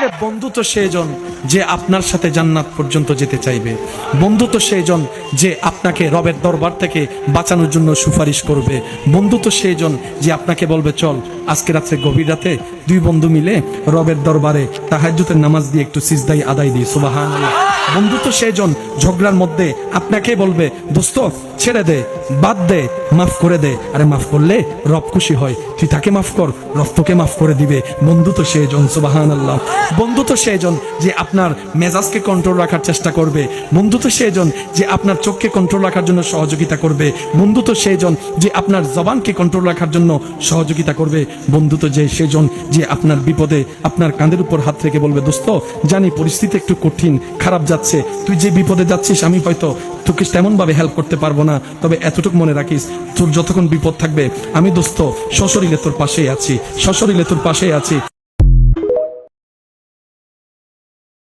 আরে বন্ধু তো সেজন যে আপনার সাথে জান্নাত পর্যন্ত যেতে চাইবে। বন্ধু তো সেজন যে আপনাকে রবের দরবার থেকে বাঁচানোর জন্য সুপারিশ করবে। বন্ধু তো সেজন যে আপনাকে বলবে চল আজকে রাত্রে গভীর রাতে দুই বন্ধু মিলে রবের দরবারে তাহাজ্জুদের নামাজ দিয়ে একটু সিজদাই আদায় দিই সুবহানাল্লাহ। বন্ধু তো সেজন ঝগড়ার মধ্যে আপনাকে বলবে দোস্ত ছেড়ে দে, বাদ দে, মাফ করে দে। আরে মাফ করলে রব খুশি হয়, তুই তাকে মাফ কর, রব তোকে মাফ করে দিবে। বন্ধু তো সেজন সুবহানাল্লাহ। বন্ধু তো সেজন যে আপনার মেজাজকে কন্ট্রোল রাখার চেষ্টা করবে। বন্ধু তো সেজন যে আপনার চোখকে কন্ট্রোল রাখার জন্য সহযোগিতা করবে। বন্ধু তো সেজন যে আপনার জবানকে কন্ট্রোল রাখার জন্য সহযোগিতা করবে। বন্ধু তো যে সেজন যে আপনার বিপদে আপনার কাঁধের উপর হাত রেখে বলবে দোস্ত জানি পরিস্থিতি একটু কঠিন, খারাপ যাচ্ছে, তুই যে বিপদে যাচ্ছিস আমি হয়তো তোকে তেমন ভাবে হেল্প করতে পারবো না, তবে এতটুকু মনে রাখিস তোর যতক্ষণ বিপদ থাকবে আমি দোস্ত সশরীরে তোর পাশেই আছি, সশরীরে তোর পাশেই আছি।